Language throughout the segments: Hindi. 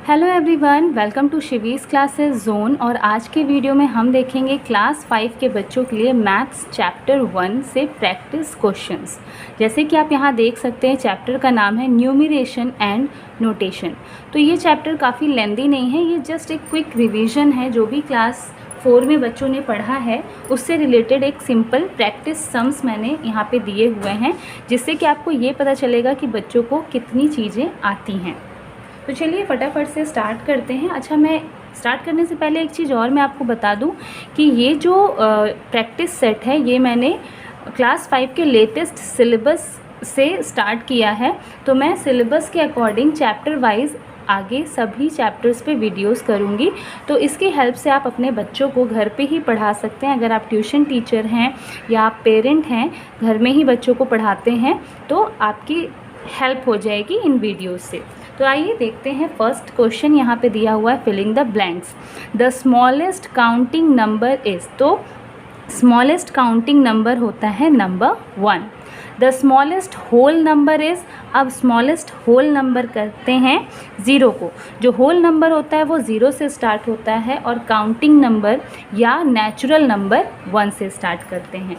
Hello everyone, welcome to Shivi's classes zone. और आज के वीडियो में हम देखेंगे क्लास 5 के बच्चों के लिए मैथ्स चैप्टर 1 से प्रैक्टिस क्वेश्चंस। जैसे कि आप यहाँ देख सकते हैं, चैप्टर का नाम है न्यूमरेशन एंड नोटेशन। तो ये चैप्टर काफ़ी लेंदी नहीं है, ये जस्ट एक क्विक रिवीजन है। जो भी क्लास 4 में बच्चों ने पढ़ा है उससे रिलेटेड एक सिंपल प्रैक्टिस सम्स मैंने यहाँ पे दिए हुए हैं, जिससे कि आपको ये पता चलेगा कि बच्चों को कितनी चीज़ें आती हैं। तो चलिए फटाफट से स्टार्ट करते हैं। अच्छा, मैं स्टार्ट करने से पहले एक चीज़ और मैं आपको बता दूं कि ये जो प्रैक्टिस सेट है ये मैंने क्लास 5 के लेटेस्ट सिलेबस से स्टार्ट किया है। तो मैं सिलेबस के अकॉर्डिंग चैप्टर वाइज आगे सभी चैप्टर्स पे वीडियोस करूँगी। तो इसकी हेल्प से आप अपने बच्चों को घर पे ही पढ़ा सकते हैं। अगर आप ट्यूशन टीचर हैं या आप पेरेंट हैं, घर में ही बच्चों को पढ़ाते हैं, तो आपकी हेल्प हो जाएगी इन वीडियोस से। तो आइए देखते हैं। फर्स्ट क्वेश्चन यहाँ पे दिया हुआ है, filling the blanks. The smallest counting number is, तो स्मॉलेस्ट काउंटिंग नंबर होता है number 1। The smallest whole number is, अब स्मॉलेस्ट होल नंबर करते हैं 0 को। जो होल नंबर होता है वो 0 से स्टार्ट होता है और काउंटिंग नंबर या नेचुरल नंबर 1 से स्टार्ट करते हैं।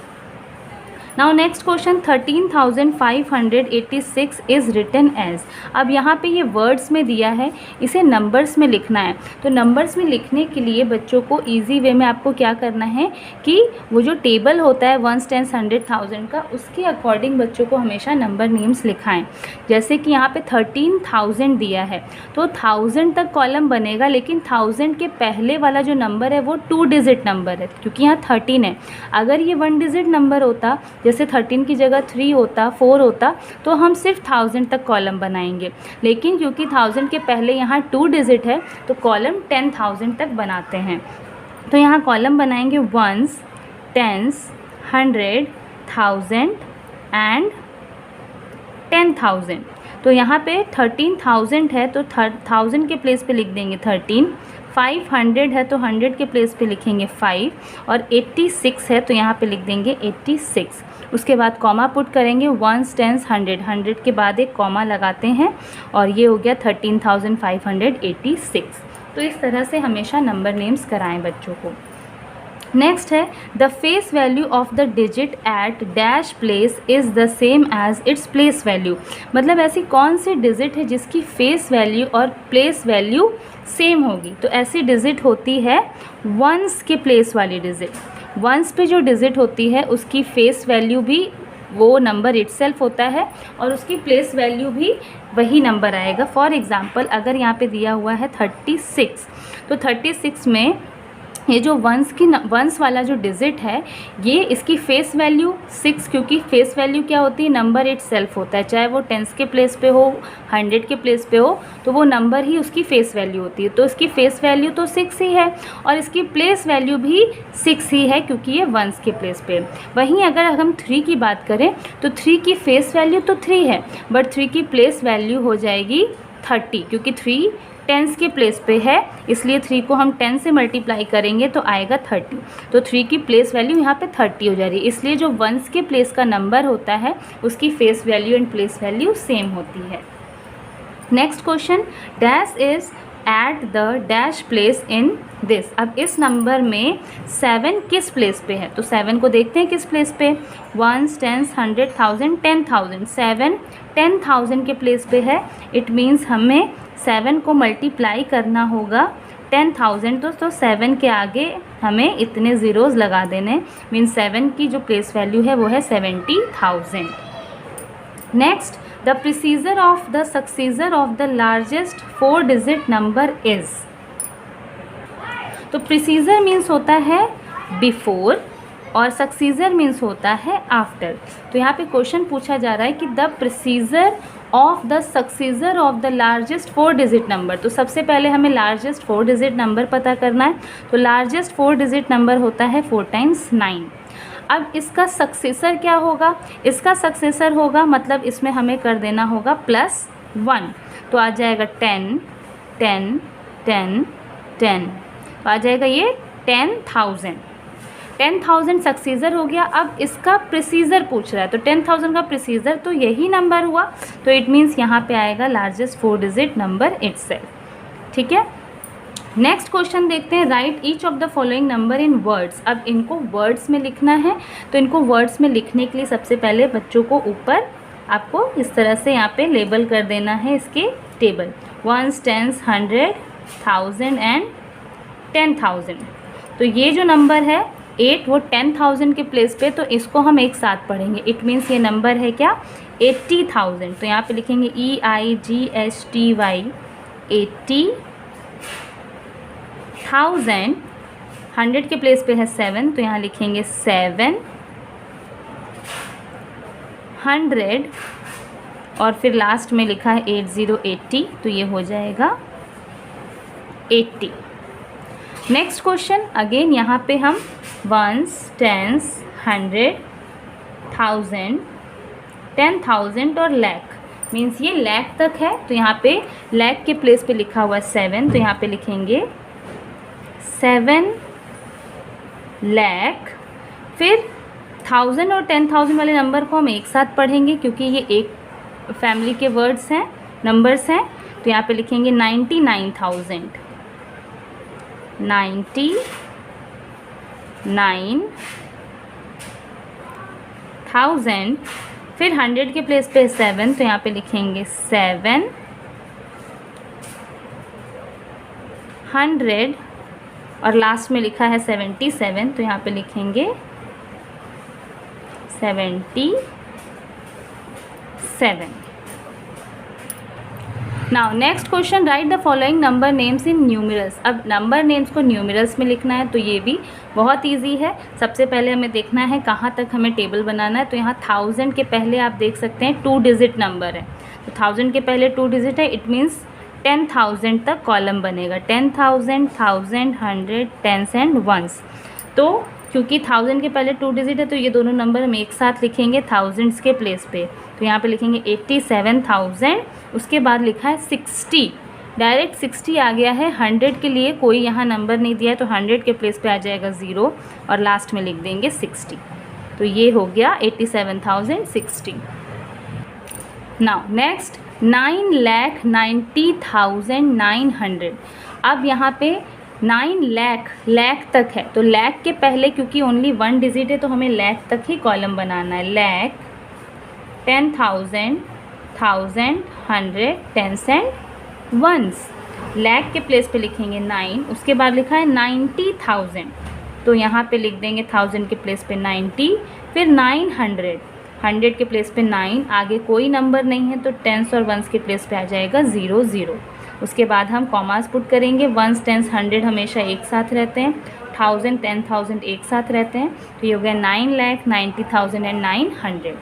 Now next question, 13,586 is written as. अब यहाँ पे ये वर्ड्स में दिया है, इसे नंबर्स में लिखना है। तो नंबर्स में लिखने के लिए बच्चों को इजी वे में आपको क्या करना है कि वो जो टेबल होता है 1, 10, 100, 1000 का, उसके अकॉर्डिंग बच्चों को हमेशा नंबर नेम्स लिखाएं। जैसे कि यहाँ पे 13,000 दिया है तो 1000 तक कॉलम बनेगा, लेकिन 1000 के पहले वाला जो नंबर है वो 2 डिजिट नंबर है, क्योंकि यहाँ 13 है। अगर ये 1 डिजिट नंबर होता, जैसे 13 की जगह 3 होता, 4 होता, तो हम सिर्फ 1000 तक कॉलम बनाएंगे। लेकिन क्योंकि 1000 के पहले यहाँ 2 डिजिट है तो कॉलम 10,000 तक बनाते हैं। तो यहाँ कॉलम बनाएंगे 1s, 10s, 100, 1000 एंड 10,000। तो यहाँ पे 13,000 है तो 1000 के प्लेस पे लिख देंगे 13। 500 है तो 100 के प्लेस पे लिखेंगे 5, और 86 है तो यहाँ पे लिख देंगे 86। उसके बाद कॉमा पुट करेंगे 1s, 10s, 100, 100 के बाद एक कॉमा लगाते हैं और ये हो गया 13,586। तो इस तरह से हमेशा नंबर नेम्स कराएं बच्चों को। नेक्स्ट है, the face value of the digit at dash place is the same as its place value. मतलब ऐसी कौन सी डिजिट है जिसकी फेस वैल्यू और प्लेस वैल्यू सेम होगी। तो ऐसी डिजिट होती है वंस के प्लेस वाली डिजिट। वंस पे जो डिजिट होती है उसकी फेस वैल्यू भी वो नंबर इटसेल्फ होता है और उसकी प्लेस वैल्यू भी वही नंबर आएगा। फॉर एग्ज़ाम्पल, अगर यहाँ पे दिया हुआ है 36, तो 36 में ये जो वंस वाला जो डिजिट है, ये इसकी फेस वैल्यू 6, क्योंकि फेस वैल्यू क्या होती है, नंबर इट सेल्फ होता है। चाहे वो 10s के प्लेस पे हो, 100 के प्लेस पे हो, तो वो नंबर ही उसकी फेस वैल्यू होती है। तो इसकी फेस वैल्यू तो 6 ही है और इसकी प्लेस वैल्यू भी 6 ही है, क्योंकि ये वंस के प्लेस पे। वहीं अगर हम 3 की बात करें तो 3 की फेस वैल्यू तो 3 है, बट 3 की प्लेस वैल्यू हो जाएगी 30, क्योंकि 3 10s के प्लेस पे है, इसलिए 3 को हम 10 से मल्टीप्लाई करेंगे तो आएगा 30। तो 3 की प्लेस वैल्यू यहाँ पे 30 हो जा रही है। इसलिए जो वंस के प्लेस का नंबर होता है उसकी face value and place value same होती है। Next question, dash is at the dash place in this. अब इस नंबर में 7 किस प्लेस पे है, तो 7 को देखते हैं किस प्लेस पे। 1s, 10s, 100, 1000, 10,000। 7 10,000 के प्लेस पे है। इट मीन्स हमें 7 को मल्टीप्लाई करना होगा 10,000, तो 7 के आगे हमें इतने ज़ीरोज़ लगा देने। मीन्स 7 की जो प्लेस वैल्यू है वो है 70,000। Next, the predecessor of the successor of the largest 4 digit number is. तो प्रीसीजर मीन्स होता है बिफोर और सक्सीजर मीन्स होता है आफ्टर। तो यहाँ पे क्वेश्चन पूछा जा रहा है कि the predecessor of the successor of the largest 4 digit number. तो सबसे पहले हमें लार्जेस्ट 4 डिजिट नंबर पता करना है। तो लार्जेस्ट 4 डिजिट नंबर होता है 4 टाइम्स 9। अब इसका सक्सेसर क्या होगा, इसका सक्सेसर होगा मतलब इसमें हमें कर देना होगा +1, तो आ जाएगा 10, 10, 10, 10, तो आ जाएगा ये 10,000। 10,000 सक्सीजर हो गया। अब इसका प्रीसीजर पूछ रहा है, तो 10,000 का प्रीसीजर तो यही नंबर हुआ, तो इट मीन्स यहाँ पे आएगा लार्जेस्ट 4 डिजिट नंबर इटसेल्फ। ठीक है। नेक्स्ट क्वेश्चन देखते हैं, right each of the following number in words. अब इनको वर्ड्स में लिखना है, तो इनको वर्ड्स में लिखने के लिए सबसे पहले बच्चों को ऊपर आपको इस तरह से यहाँ पे लेबल कर देना है इसके टेबल, 1s, 10s, 100, 1000 एंड 10,000। तो ये जो नंबर है 8 वो 10,000 के प्लेस पे, तो इसको हम एक साथ पढ़ेंगे। इट मीन्स ये नंबर है क्या, 80,000। तो यहाँ पे लिखेंगे EIGHTY 80,000। 100 के प्लेस पे है 7, तो यहाँ लिखेंगे 700, और फिर लास्ट में लिखा है 8080, तो ये हो जाएगा 80। नेक्स्ट क्वेश्चन अगेन यहाँ पे हम 1s, 10s, 100, 1000, 10,000 और लाख, मीन्स ये लाख तक है, तो यहाँ पे लाख के प्लेस पे लिखा हुआ है 7, तो यहाँ पे लिखेंगे 7 लाख। फिर 1000 और 10,000 वाले नंबर को हम एक साथ पढ़ेंगे क्योंकि ये एक फैमिली के वर्ड्स हैं, नंबर्स हैं। तो यहाँ पे लिखेंगे 99,000, 99,000। फिर 100 के प्लेस पे 7, तो यहाँ पे लिखेंगे 700, और लास्ट में लिखा है 77, तो यहाँ पे लिखेंगे 77। Now next question, right the following number names in numerals. अब नंबर नेम्स को न्यूमरल्स में लिखना है, तो ये भी बहुत इजी है। सबसे पहले हमें देखना है कहाँ तक हमें टेबल बनाना है। तो यहाँ 1000 के पहले आप देख सकते हैं 2 डिजिट नंबर है, तो 1000 के पहले 2 डिजिट है, इट मीन्स 10,000 तक कॉलम बनेगा, 10,000, 1000, 100, 10s एंड 1s। तो क्योंकि 1000 के पहले 2 डिजिट है, तो ये दोनों नंबर हम एक साथ लिखेंगे थाउजेंड्स के प्लेस पे। तो यहाँ पे लिखेंगे 87,000, उसके बाद लिखा है 60, डायरेक्ट 60 आ गया है। 100 के लिए कोई यहाँ नंबर नहीं दिया है, तो 100 के प्लेस पे आ जाएगा 0, और लास्ट में लिख देंगे 60। तो ये हो गया 87,060। Now next 9,90,900। अब यहाँ पे 9 लाख तक है, तो लाख के पहले क्योंकि ओनली 1 डिजिट है, तो हमें लाख तक ही कॉलम बनाना है। Lakh, 10,000, 1000, 100, 10s and 1s। Lakh के प्लेस पे लिखेंगे 9, उसके बाद लिखा है 90,000, तो यहाँ पे लिख देंगे 1000 के प्लेस पे 90। फिर 900, 100 के प्लेस पे 9, आगे कोई नंबर नहीं है, तो 10s और 1s के प्लेस पे आ जाएगा 0, 0। उसके बाद हम कॉमास पुट करेंगे, 1s, 10s, 100 हमेशा एक साथ रहते हैं, 1000, 10,000 एक साथ रहते हैं, तो ये हो गया 9,90,000 and 900।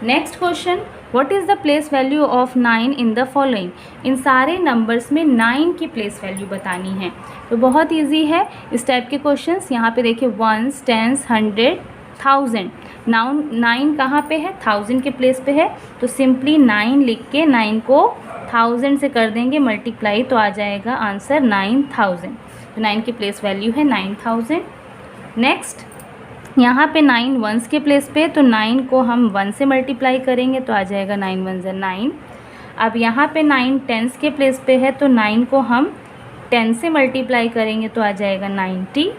Next question, what is the place value of 9 in the following. इन सारे नंबर्स में 9 की प्लेस वैल्यू बतानी है। तो बहुत ईजी है इस टाइप के क्वेश्चंस। यहाँ पे देखिए 1s, 10s, 100, 1000। नाउ 9 कहाँ पे है, 1000 के प्लेस पे है, तो सिंपली 9 लिख के 9 को 1000 से कर देंगे मल्टीप्लाई, तो आ जाएगा आंसर 9000। तो 9 की प्लेस वैल्यू है 9000। नेक्स्ट यहाँ पे 9 1s के प्लेस पे, तो 9 को हम 1 से मल्टीप्लाई करेंगे, तो आ जाएगा 9 1s 9। अब यहाँ पे 9 10s के प्लेस पे है, तो 9 को हम 10 से मल्टीप्लाई करेंगे, तो आ जाएगा 90।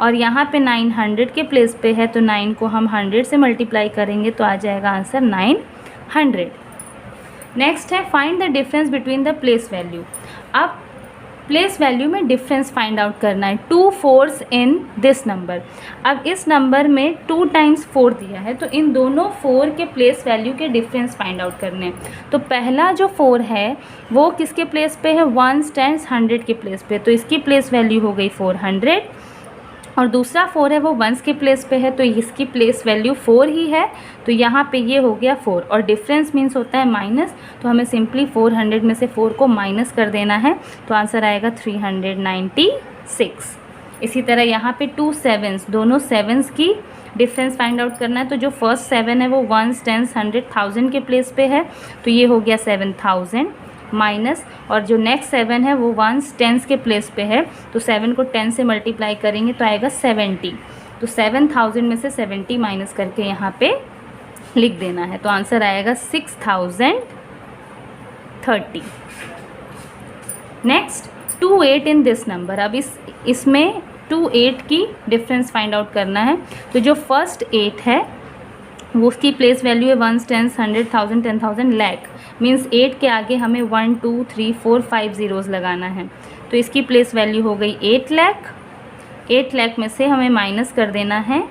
और यहाँ पे 900 के प्लेस पे है, तो 9 को हम 100 से मल्टीप्लाई करेंगे, तो आ जाएगा आंसर 900। नेक्स्ट है find the difference between the place value. अब प्लेस वैल्यू में डिफरेंस फाइंड आउट करना है। 2 4s इन दिस नंबर। अब इस नंबर में 2 टाइम्स 4 दिया है, तो इन दोनों 4 के प्लेस वैल्यू के डिफरेंस फाइंड आउट करने हैं। तो पहला जो 4 है वो किसके प्लेस पे है, 1s, 10s, 100 के प्लेस पे, तो इसकी प्लेस वैल्यू हो गई 400। और दूसरा 4 है वो 1s के प्लेस पे है, तो इसकी प्लेस वैल्यू 4 ही है, तो यहाँ पे ये हो गया 4। और डिफरेंस मीन्स होता है माइनस, तो हमें सिंपली 400 में से 4 को माइनस कर देना है, तो आंसर आएगा 396। इसी तरह यहाँ पे 2 7s, दोनों 7s की डिफरेंस फाइंड आउट करना है। तो जो फर्स्ट 7 है वो 1s, 10s, 100, 1000 के प्लेस पे है, तो ये हो गया 7000 माइनस, और जो नेक्स्ट 7 है वो 1s, 10s के प्लेस पे है, तो 7 को 10 से मल्टीप्लाई करेंगे, तो आएगा 70। तो 7000 में से 70 माइनस करके यहाँ पे लिख देना है, तो आंसर आएगा 6030। नेक्स्ट 2 8 इन दिस नंबर, अब इसमें 2 8 की डिफरेंस फाइंड आउट करना है। तो जो फर्स्ट 8 है वो उसकी प्लेस वैल्यू है 1 10 100 1000 10,000 लाख, मीन्स 8 के आगे हमें 1 2 3 4 5 ज़ीरोज़ लगाना है। तो इसकी प्लेस वैल्यू हो गई 8 लाख। 8 लाख में से हमें माइनस कर देना है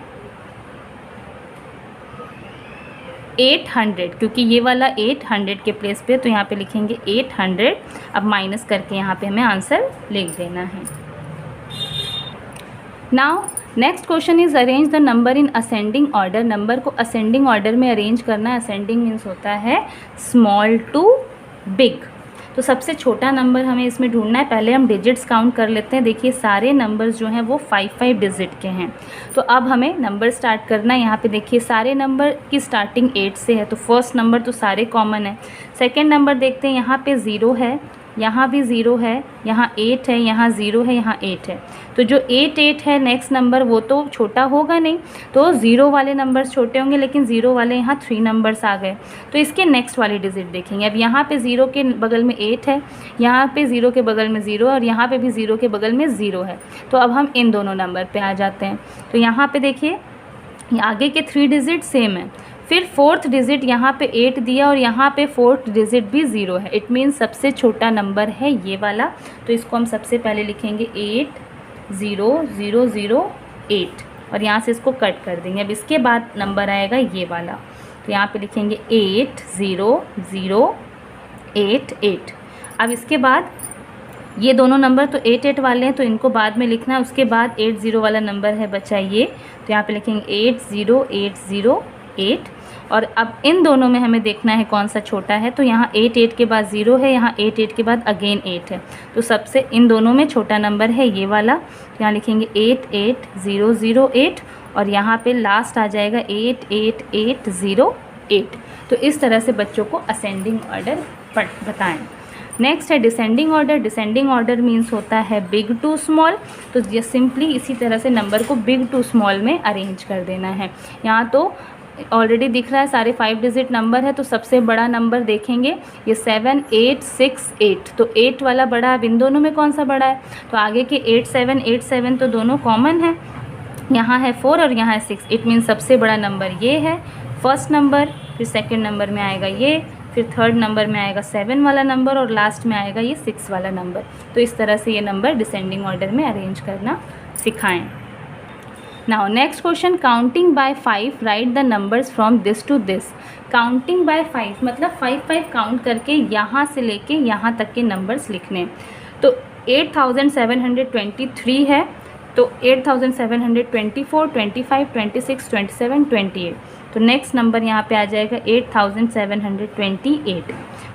800, क्योंकि ये वाला 800 के प्लेस पे, तो यहाँ पे लिखेंगे 800। अब माइनस करके यहाँ पे हमें आंसर लिख देना है। Now next question is arrange the number in ascending order. Number को असेंडिंग ऑर्डर में अरेंज करना है। असेंडिंग मीन्स होता है स्मॉल टू बिग। तो सबसे छोटा नंबर हमें इसमें ढूंढना है। पहले हम डिजिट्स काउंट कर लेते हैं। देखिए सारे नंबर्स जो हैं वो 5 डिजिट के हैं। तो अब हमें नंबर स्टार्ट करना है। यहाँ पे देखिए सारे नंबर की स्टार्टिंग 8 से है, तो फर्स्ट नंबर तो सारे कॉमन है। सेकेंड नंबर देखते हैं, यहाँ पे 0 है, यहाँ भी 0 है, यहाँ 8 है, यहाँ 0 है, यहाँ 8 है। तो जो 8 8 है नेक्स्ट नंबर वो तो छोटा होगा नहीं, तो 0 वाले नंबर्स छोटे होंगे, लेकिन 0 वाले यहाँ 3 नंबर्स आ गए। तो इसके नेक्स्ट वाली डिजिट देखेंगे। अब यहाँ पे 0 के बगल में 8 है, यहाँ पे 0 के बगल में 0 है, और यहाँ पे भी 0 के बगल में 0 है। तो अब हम इन दोनों नंबर पे आ जाते हैं। तो यहाँ पे देखिए आगे के 3 डिजिट सेम है, फिर फोर्थ डिजिट यहाँ पे 8 दिया और यहाँ पे फोर्थ डिजिट भी 0 है। इट मीन्स सबसे छोटा नंबर है ये वाला। तो इसको हम सबसे पहले लिखेंगे 80008 और यहाँ से इसको कट कर देंगे। अब इसके बाद नंबर आएगा ये वाला, तो यहाँ पे लिखेंगे 80088। अब इसके बाद ये दोनों नंबर तो 8 8 वाले हैं, तो इनको बाद में लिखना है। उसके बाद 80 वाला नंबर है बचा ये, तो यहाँ पे लिखेंगे 80808। और अब इन दोनों में हमें देखना है कौन सा छोटा है। तो यहाँ 8 8 के बाद 0 है, यहाँ 8 8 के बाद अगेन 8 है। तो सबसे इन दोनों में छोटा नंबर है ये वाला। तो यहाँ लिखेंगे 88008 और यहाँ पे लास्ट आ जाएगा 88808। तो इस तरह से बच्चों को असेंडिंग ऑर्डर बताएं। नेक्स्ट है descending order. Descending order means होता है बिग टू स्मॉल। तो ये सिंपली इसी तरह से नंबर को बिग टू स्मॉल में अरेंज कर देना है। यहाँ तो ऑलरेडी दिख रहा है सारे 5 डिजिट नंबर है, तो सबसे बड़ा नंबर देखेंगे ये 7868। तो 8 वाला बड़ा, अब इन दोनों में कौन सा बड़ा है? तो आगे के 8787 तो दोनों कॉमन है। यहाँ है 4 और यहाँ है 6। इट मीन्स सबसे बड़ा नंबर ये है फर्स्ट नंबर, फिर सेकंड नंबर में आएगा ये, फिर थर्ड नंबर में आएगा 7 वाला नंबर और लास्ट में आएगा ये 6 वाला नंबर। तो इस तरह से ये नंबर डिसेंडिंग ऑर्डर में अरेंज करना सिखाएं। Now next question, counting by 5 right the numbers from this to this. Counting by 5 मतलब 5 काउंट करके यहाँ से लेके यहाँ तक के नंबर्स लिखने। तो 8723 है, तो 8724, 25, 26, 27, 28। तो नेक्स्ट नंबर यहाँ पे आ जाएगा 8728।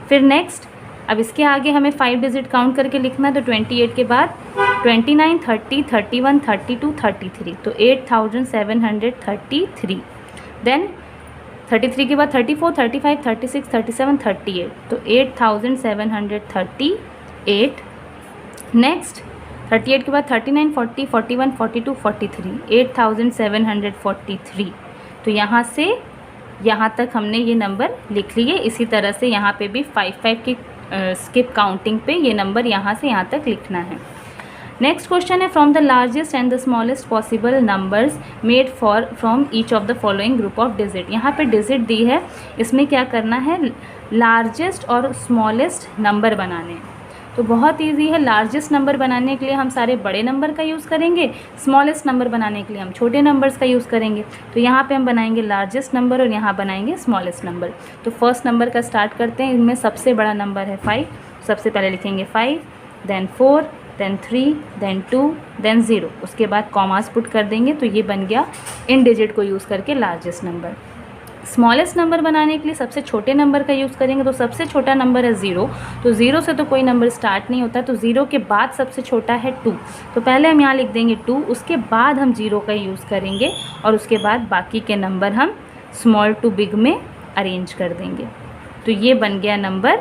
फिर नेक्स्ट, अब इसके आगे हमें 5 डिजिट काउंट करके लिखना है। तो 28 के बाद 29, 30, 31, 32, 33। तो 8733। देन 33 के बाद 34, 35, 36, 37, 38। तो 8738। नेक्स्ट 38 के बाद 39, 40, 41, 42, 43। 8743। तो यहाँ से यहाँ तक हमने ये नंबर लिख लिए। इसी तरह से यहाँ पे भी 5 की स्किप काउंटिंग पे ये नंबर यहाँ से यहाँ तक लिखना है। नेक्स्ट क्वेश्चन है, from the largest and the smallest possible numbers made for from each of the following group of digit. यहाँ पे डिजिट दी है, इसमें क्या करना है, लार्जेस्ट और स्मॉलेस्ट नंबर बनाने हैं। तो बहुत इजी है। लार्जेस्ट नंबर बनाने के लिए हम सारे बड़े नंबर का यूज़ करेंगे, स्मॉलेस्ट नंबर बनाने के लिए हम छोटे नंबर्स का यूज़ करेंगे। तो यहाँ पे हम बनाएंगे लार्जेस्ट नंबर और यहाँ बनाएंगे स्मॉलेस्ट नंबर। तो फर्स्ट नंबर का स्टार्ट करते हैं। इनमें सबसे बड़ा नंबर है 5। सबसे पहले लिखेंगे 5, देन 4, देन 3, देन 2, देन 0। उसके बाद कॉमास पुट कर देंगे। तो ये बन गया इन डिजिट को यूज़ करके लार्जेस्ट नंबर। स्मॉलेस्ट नंबर बनाने के लिए सबसे छोटे नंबर का यूज़ करेंगे। तो सबसे छोटा नंबर है 0। तो 0 से तो कोई नंबर स्टार्ट नहीं होता। तो 0 के बाद सबसे छोटा है 2। तो पहले हम यहाँ लिख देंगे 2, उसके बाद हम 0 का यूज़ करेंगे और उसके बाद बाकी के नंबर हम स्मॉल टू बिग में अरेंज कर देंगे। तो ये बन गया नंबर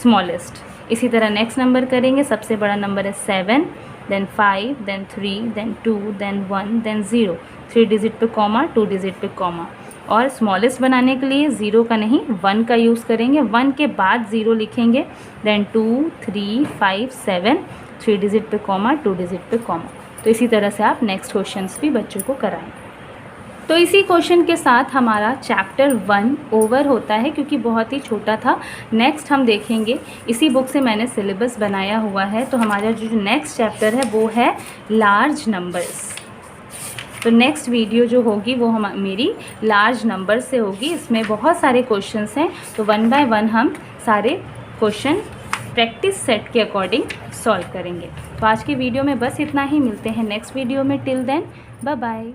स्मॉलेस्ट। इसी तरह नेक्स्ट नंबर करेंगे। सबसे बड़ा नंबर है 7, then 5, then 3, then 2, then 1, then 0। 3 digit पे कॉमा, 2 डिजिट पे कॉमा। और स्मॉलेस्ट बनाने के लिए 0 का नहीं 1 का यूज़ करेंगे, 1 के बाद 0 लिखेंगे, देन 2 3 5 7, 3 डिजिट पे कॉमा, 2 डिजिट पे कॉमा। तो इसी तरह से आप नेक्स्ट क्वेश्चंस भी बच्चों को कराएं। तो इसी क्वेश्चन के साथ हमारा चैप्टर 1 ओवर होता है, क्योंकि बहुत ही छोटा था। नेक्स्ट हम देखेंगे, इसी बुक से मैंने सिलेबस बनाया हुआ है, तो हमारा जो नेक्स्ट चैप्टर है वो है लार्ज नंबर्स। तो नेक्स्ट वीडियो जो होगी वो मेरी लार्ज नंबर से होगी। इसमें बहुत सारे क्वेश्चंस हैं, तो 1 बाय 1 हम सारे क्वेश्चन प्रैक्टिस सेट के अकॉर्डिंग सॉल्व करेंगे। तो आज की वीडियो में बस इतना ही, मिलते हैं नेक्स्ट वीडियो में। Till then bye bye.